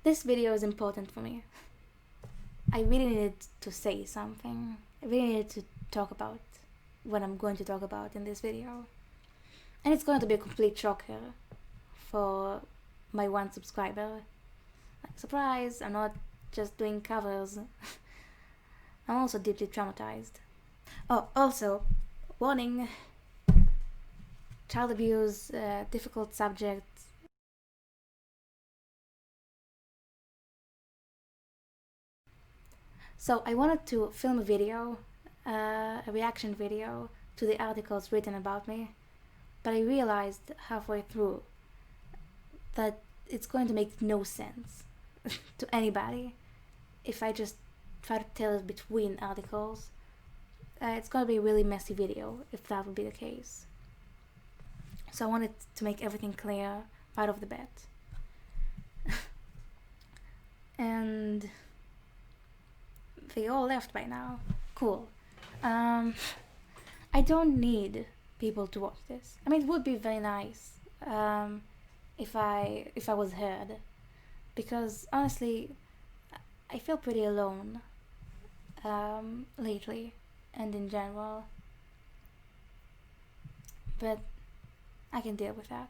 This video is important for me. I really needed to say something. I really needed to talk about what I'm going to talk about in this video. And it's going to be a complete shocker for my one subscriber. Like, surprise, I'm not just doing covers. I'm also deeply traumatized. Oh, also, warning, child abuse, difficult subject. So I wanted to film a video, a reaction video to the articles written about me, but I realized halfway through that it's going to make no sense to anybody if I just try to tell it between articles. It's going to be a really messy video if that would be the case. So I wanted to make everything clear right off the bat. And they all left by now. Cool. I don't need people to watch this. I mean, it would be very nice if I was heard, because honestly, I feel pretty alone lately and in general. But I can deal with that.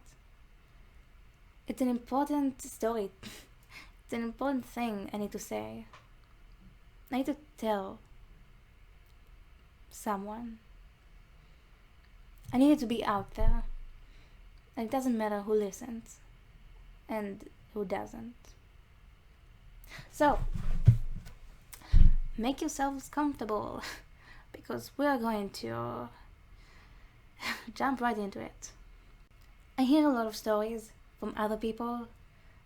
It's an important story. It's an important thing I need to say. I need to tell someone. I need it to be out there. And it doesn't matter who listens and who doesn't. So, make yourselves comfortable, because we're going to jump right into it. I hear a lot of stories from other people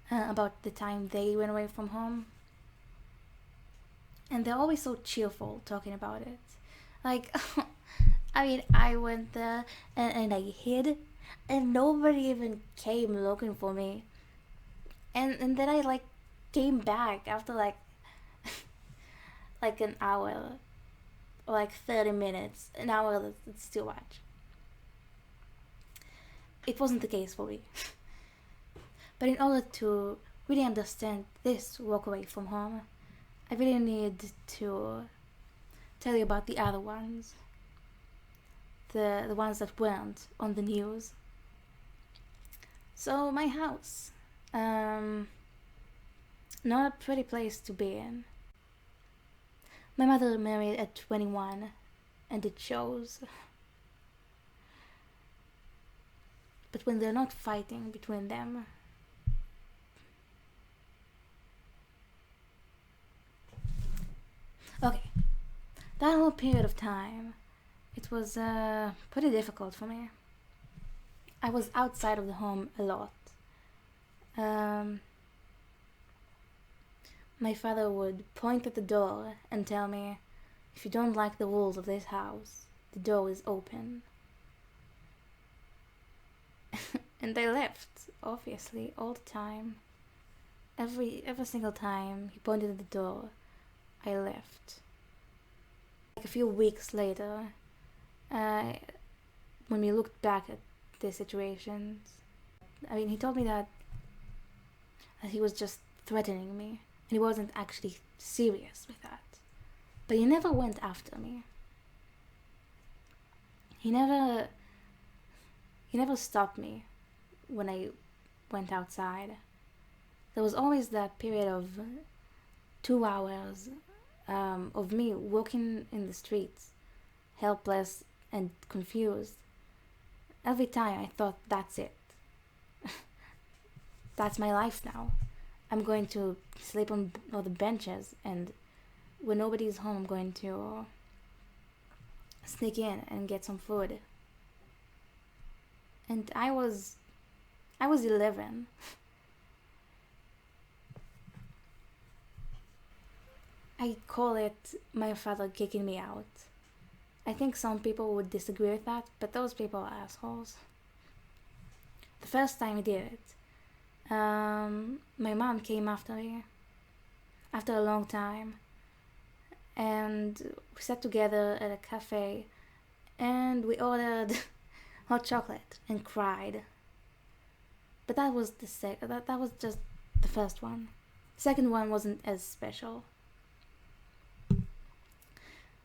about the time they went away from home. And they're always so cheerful talking about it. Like, I mean, I went there and I hid, and nobody even came looking for me. And then I came back after like an hour, or like 30 minutes. An hour, that's too much. It wasn't the case for me. But in order to really understand this walk away from home, I really need to tell you about the other ones. The ones that weren't on the news. So, my house. Not a pretty place to be in. My mother married at 21, and it shows. But when they're not fighting between them, okay, that whole period of time, it was pretty difficult for me. I was outside of the home a lot. My father would point at the door and tell me, if you don't like the rules of this house, the door is open. And I left, obviously, all the time. Every single time he pointed at the door, I left. Like a few weeks later, when we looked back at the situations, I mean, he told me that he was just threatening me, and he wasn't actually serious with that. But he never went after me. He never stopped me when I went outside. There was always that period of 2 hours of me walking in the streets, helpless and confused. Every time I thought, that's it. That's my life now. I'm going to sleep on all the benches, and when nobody's home, I'm going to sneak in and get some food. And I was 11. I call it my father kicking me out. I think some people would disagree with that, but those people are assholes. The first time he did it, my mom came after me, after a long time, and we sat together at a cafe, and we ordered hot chocolate and cried. But that was that was just the first one. Second one wasn't as special.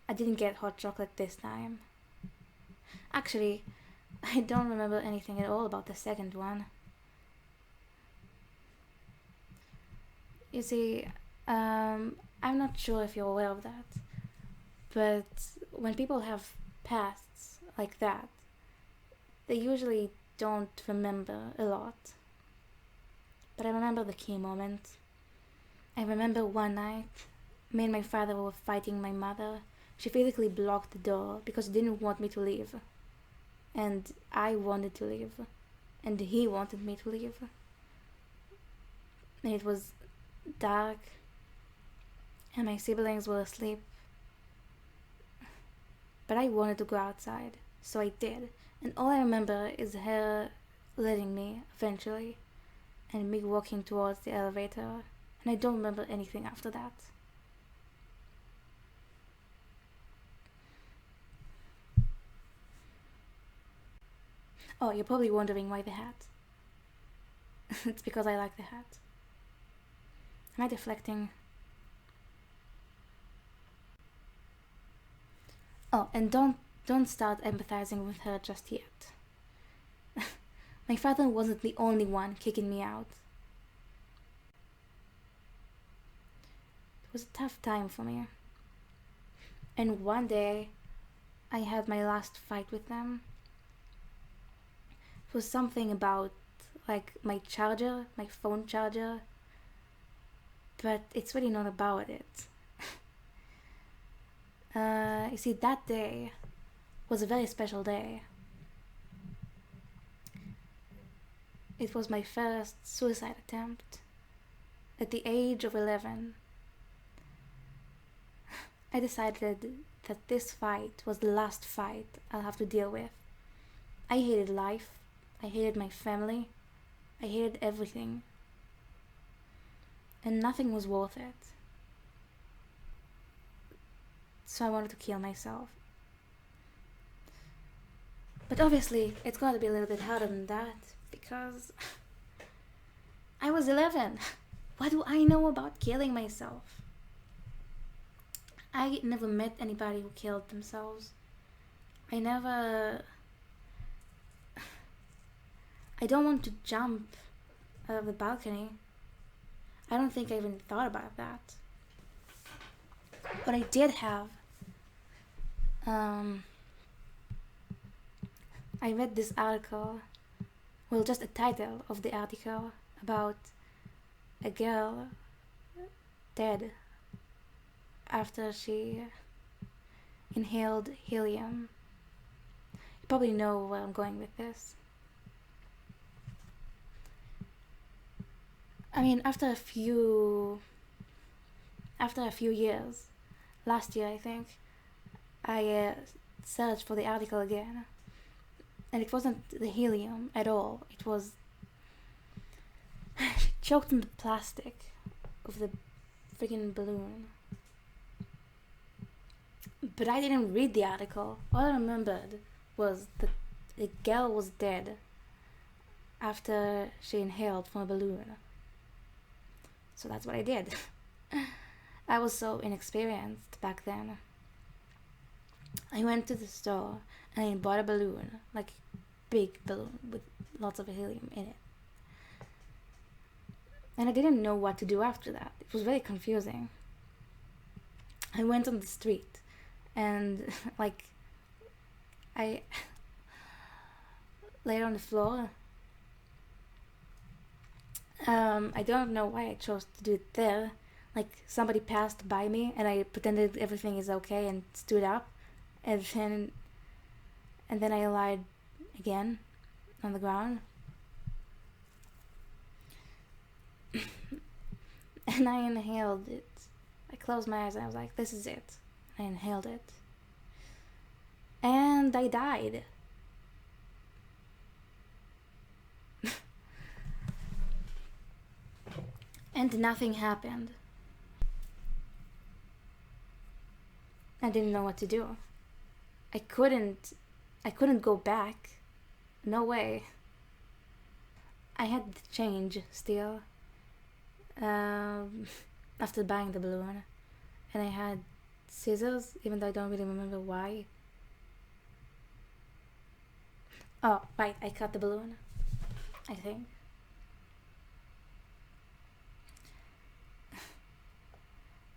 I didn't get hot chocolate this time. Actually, I don't remember anything at all about the second one. You see, I'm not sure if you're aware of that, but when people have pasts like that, they usually don't remember a lot. But I remember the key moment. I remember one night, me and my father were fighting my mother. She physically blocked the door because she didn't want me to leave. And I wanted to leave. And he wanted me to leave. And it was dark. And my siblings were asleep. But I wanted to go outside. So I did. And all I remember is her letting me eventually. And me walking towards the elevator. And I don't remember anything after that. Oh, you're probably wondering why the hat. It's because I like the hat. Am I deflecting? Oh, and don't start empathizing with her just yet. My father wasn't the only one kicking me out. It was a tough time for me. And one day, I had my last fight with them. It was something about, like, my charger, my phone charger. But it's really not about it. You see, that day was a very special day. It was my first suicide attempt. At the age of 11, I decided that this fight was the last fight I'll have to deal with. I hated life. I hated my family. I hated everything. And nothing was worth it. So I wanted to kill myself. But obviously, it's going to be a little bit harder than that, because I was 11. What do I know about killing myself? I never met anybody who killed themselves. I don't want to jump out of the balcony. I don't think I even thought about that. But I did have. I read this article, well, just a title of the article about a girl dead after she inhaled helium. You probably know where I'm going with this. I mean, after a few years, last year I think, I searched for the article again, and it wasn't the helium at all. It was choked in the plastic of the friggin' balloon. But I didn't read the article. All I remembered was that the girl was dead after she inhaled from a balloon. So that's what I did. I was so inexperienced back then. I went to the store and I bought a balloon, like a big balloon with lots of helium in it. And I didn't know what to do after that. It was very confusing. I went on the street and I laid on the floor. I don't know why I chose to do it there. Like, somebody passed by me and I pretended everything is okay and stood up, and then I lied again on the ground. And I inhaled it. I closed my eyes and I was like, this is it. I inhaled it. And I died. And nothing happened. I didn't know what to do. I couldn't go back. No way. I had the change still. um, after buying the balloon, and I had scissors, even though I don't really remember why. Oh, right, I cut the balloon, I think.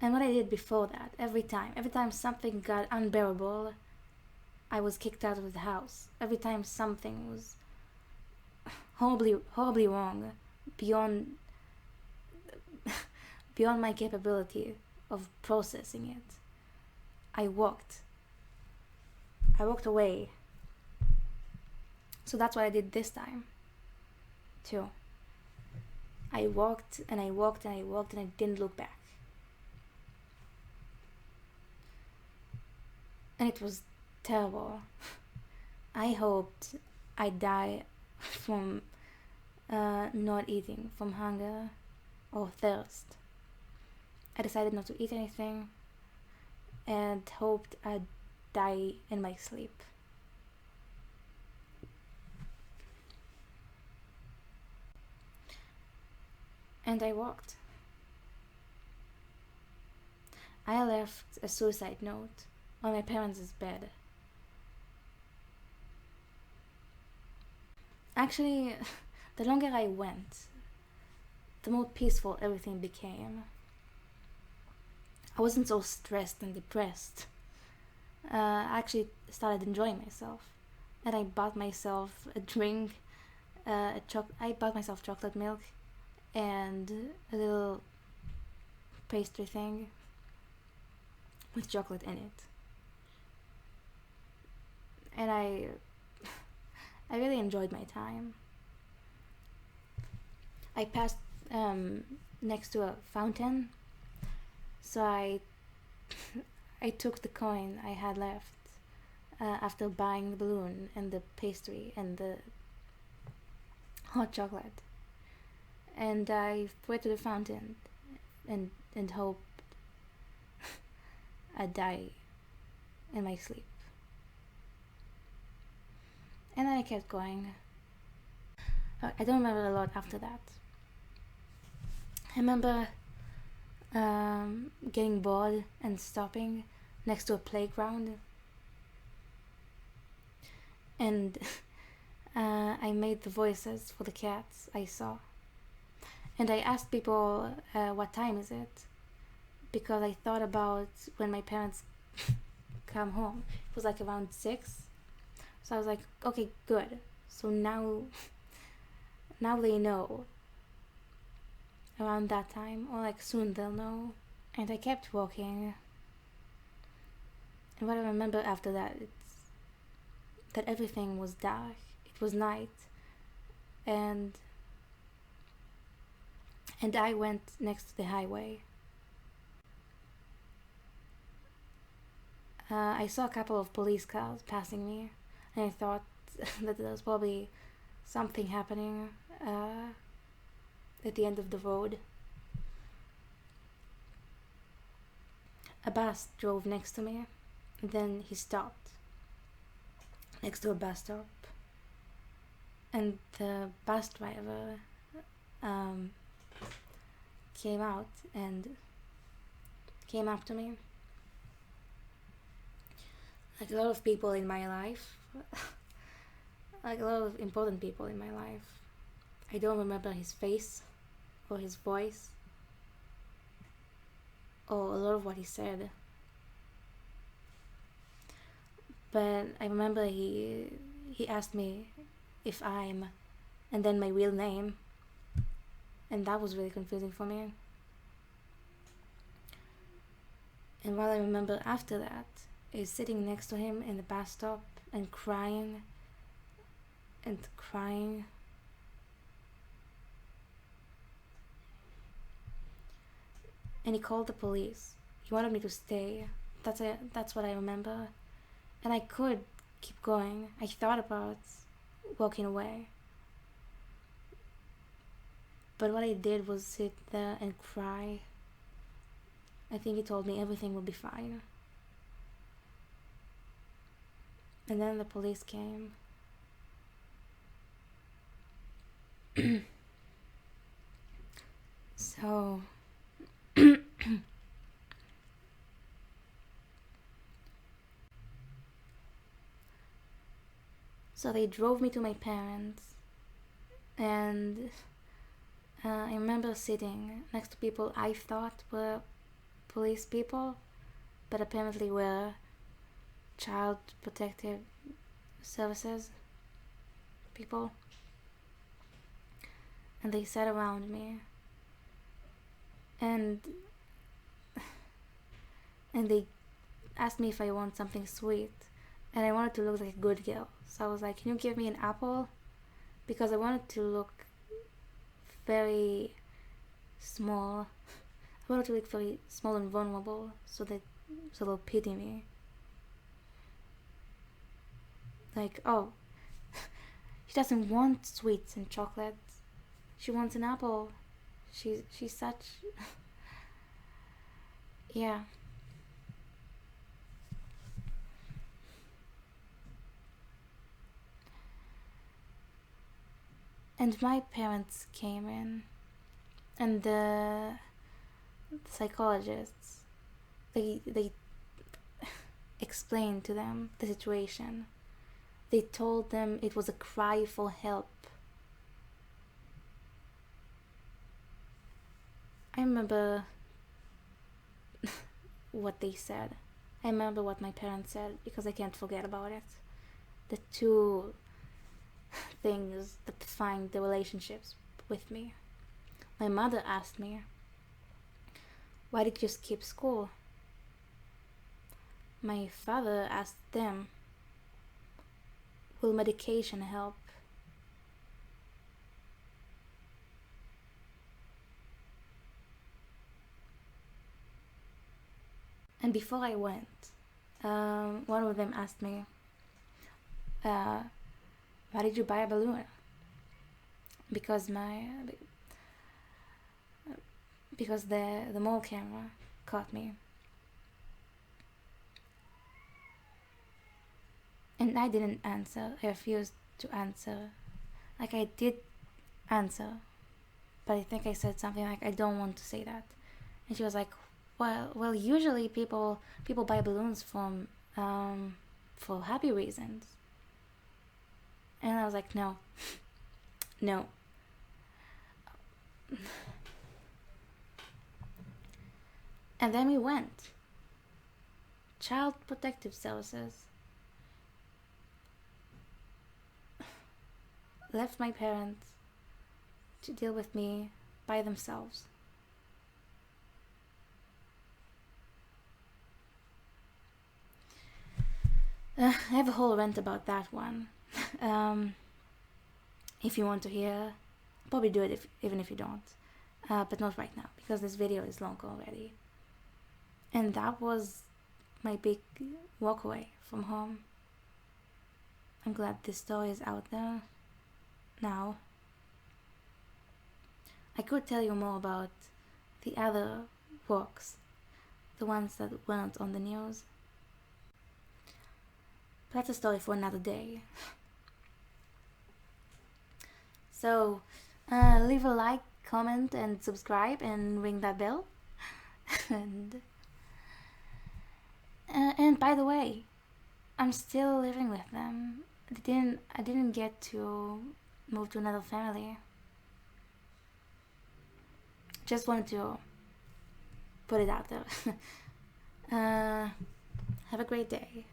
And what I did before that, every time something got unbearable, I was kicked out of the house. Every time something was horribly wrong, beyond beyond my capability of processing it, I walked away. So that's what I did this time, too. I walked and I walked and I walked and I didn't look back. And it was terrible. I hoped I'd die from not eating, from hunger or thirst. I decided not to eat anything and hoped I'd die in my sleep. And I walked. I left a suicide note on my parents' bed. Actually, the longer I went, the more peaceful everything became. I wasn't so stressed and depressed. I actually started enjoying myself. And I bought myself a drink, I bought myself chocolate milk and a little pastry thing with chocolate in it. And I really enjoyed my time. I passed next to a fountain, so I took the coin I had left after buying the balloon and the pastry and the hot chocolate, and I threw it to the fountain and hoped I'd die in my sleep. And then I kept going. I don't remember a lot after that. I remember getting bored and stopping next to a playground, and I made the voices for the cats I saw, and I asked people what time is it, because I thought about when my parents come home. It was like around 6, so I was like, okay, good, so now they know around that time, or like soon they'll know. And I kept walking, and what I remember after that, it's that everything was dark. It was night, and I went next to the highway. I saw a couple of police cars passing me, and I thought that there was probably something happening at the end of the road. A bus drove next to me, and then he stopped next to a bus stop, and the bus driver came out and came up to me. Like a lot of people in my life, like a lot of important people in my life, I don't remember his face or his voice or a lot of what he said, but I remember he asked me if I'm, and then my real name, and that was really confusing for me. And what I remember after that is sitting next to him in the bus stop and crying and crying. And he called the police. He wanted me to stay. That's what I remember. And I could keep going. I thought about walking away. But what I did was sit there and cry. I think he told me everything will be fine. And then the police came. So So so they drove me to my parents, and I remember sitting next to people I thought were police people, but apparently were child protective services people, and they sat around me, and they asked me if I want something sweet, and I wanted to look like a good girl, so I was like, can you give me an apple? Because I wanted to look very small. I wanted to look very small and vulnerable, so they'll pity me. Like, oh, she doesn't want sweets and chocolates. She wants an apple. She's such yeah. And my parents came in, and the psychologists, they explained to them the situation. They told them it was a cry for help. I remember what they said. I remember what my parents said because I can't forget about it. The two things that define the relationships with me. My mother asked me, why did you skip school? My father asked them, will medication help? And before I went, one of them asked me, why did you buy a balloon? Because the mall camera caught me. And I didn't answer. I refused to answer. Like, I did answer, but I think I said something like, I don't want to say that. And she was like, well, usually people buy balloons for happy reasons. And I was like, no. No. And then we went. Child Protective Services. Left my parents to deal with me by themselves. I have a whole rant about that one. If you want to hear, probably do it even if you don't. But not right now, because this video is long already. And that was my big walk away from home. I'm glad this story is out there now. I could tell you more about the other walks, the ones that weren't on the news. But that's a story for another day. So, leave a like, comment, and subscribe, and ring that bell. And by the way, I'm still living with them. I didn't get to move to another family. Just wanted to put it out there. Have a great day.